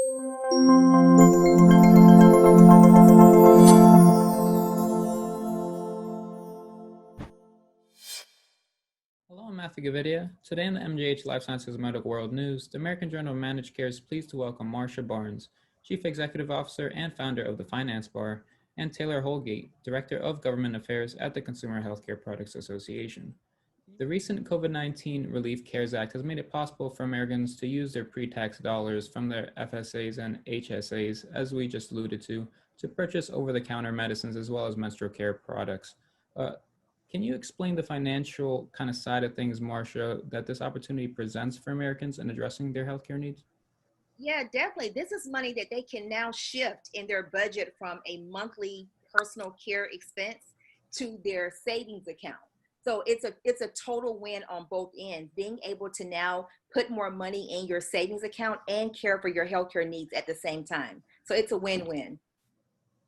Hello, I'm Matthew Gavidia. Today in the MGH Life Sciences Medical World News, the American Journal of Managed Care is pleased to welcome Marsha Barnes, Chief Executive Officer and founder of the Finance Bar, and Taylor Holgate, Director of Government Affairs at the Consumer Healthcare Products Association. The recent COVID-19 Relief CARES Act has made it possible for Americans to use their pre-tax dollars from their FSAs and HSAs, as we just alluded to purchase over-the-counter medicines as well as menstrual care products. Can you explain the financial kind of side of things, Marsha, that this opportunity presents for Americans in addressing their healthcare needs? Yeah, definitely. This is money that they can now shift in their budget from a monthly personal care expense to their savings account. So it's a total win on both ends, being able to now put more money in your savings account and care for your healthcare needs at the same time. So it's a win-win.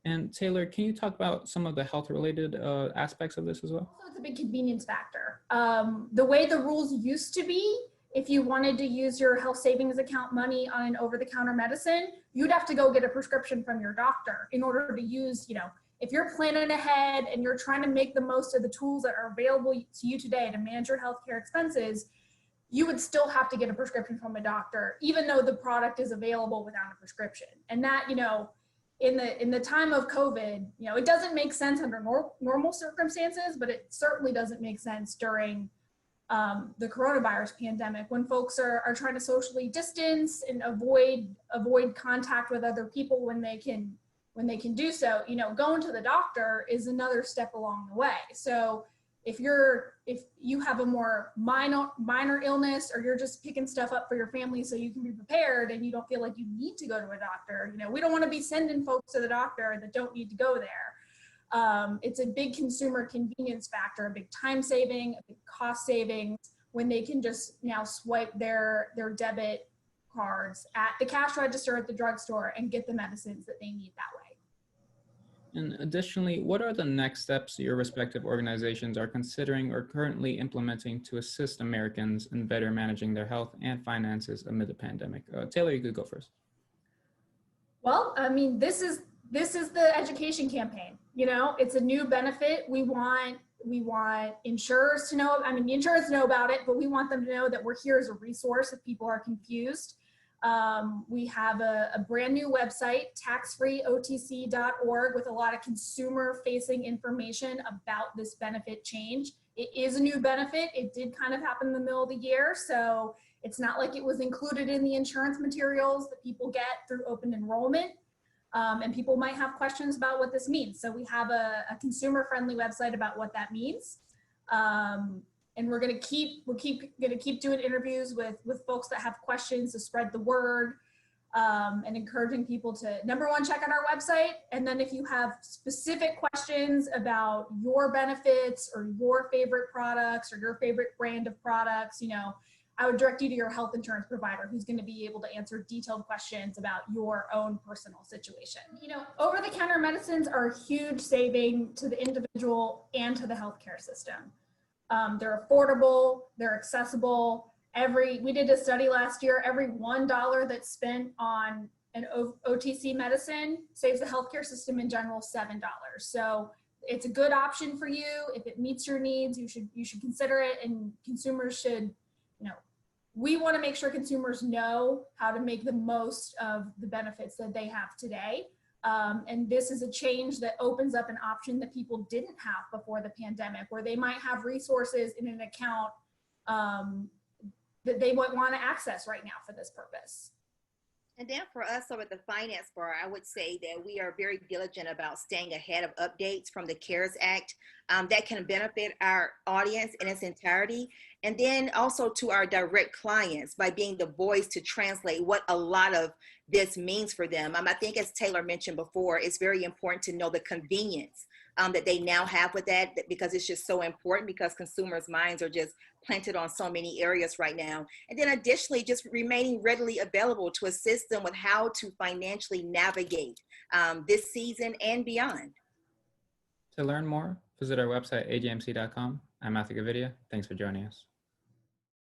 And Taylor, can you talk about some of the health-related aspects of this as well? So it's a big convenience factor. The way the rules used to be, if you wanted to use your health savings account money on an over-the-counter medicine, you'd have to go get a prescription from your doctor in order to use, if you're planning ahead and you're trying to make the most of the tools that are available to you today to manage your healthcare expenses, you would still have to get a prescription from a doctor, even though the product is available without a prescription. And that, in the time of COVID, it doesn't make sense under normal circumstances, but it certainly doesn't make sense during the coronavirus pandemic, when folks are trying to socially distance and avoid contact with other people when they can do so. Going to the doctor is another step along the way. So if you have a more minor illness, or you're just picking stuff up for your family so you can be prepared and you don't feel like you need to go to a doctor, we don't want to be sending folks to the doctor that don't need to go there. It's a big consumer convenience factor, a big time saving, a big cost savings, when they can just now swipe their debit cards at the cash register at the drugstore and get the medicines that they need that way. And additionally, what are the next steps your respective organizations are considering or currently implementing to assist Americans in better managing their health and finances amid the pandemic? Taylor, you could go first. Well, this is the education campaign. It's a new benefit. We want insurers to know. The insurers know about it, but we want them to know that we're here as a resource if people are confused. We have a brand new website, taxfreeotc.org, with a lot of consumer-facing information about this benefit change. It is a new benefit. It did kind of happen in the middle of the year, so it's not like it was included in the insurance materials that people get through open enrollment. And people might have questions about what this means. So we have a consumer-friendly website about what that means. And we're gonna keep doing interviews with folks that have questions to spread the word, and encouraging people to, number one, check out our website. And then if you have specific questions about your benefits or your favorite products or your favorite brand of products, I would direct you to your health insurance provider, who's going to be able to answer detailed questions about your own personal situation. Over-the-counter medicines are a huge saving to the individual and to the healthcare system. They're affordable, they're accessible. We did a study last year, every $1 that's spent on an OTC medicine saves the healthcare system in general $7. So it's a good option for you. If it meets your needs, you should consider it, and consumers should, we want to make sure consumers know how to make the most of the benefits that they have today. And this is a change that opens up an option that people didn't have before the pandemic, where they might have resources in an account that they might want to access right now for this purpose. And then for us over at the Finance Bar, I would say that we are very diligent about staying ahead of updates from the CARES Act that can benefit our audience in its entirety. And then also to our direct clients by being the voice to translate what a lot of this means for them. I think, as Taylor mentioned before, it's very important to know the convenience that they now have with that, because it's just so important, because consumers' minds are just planted on so many areas right now. And then additionally, just remaining readily available to assist them with how to financially navigate this season and beyond. To learn more, visit our website, ajmc.com. I'm Matthew Gavidia. Thanks for joining us.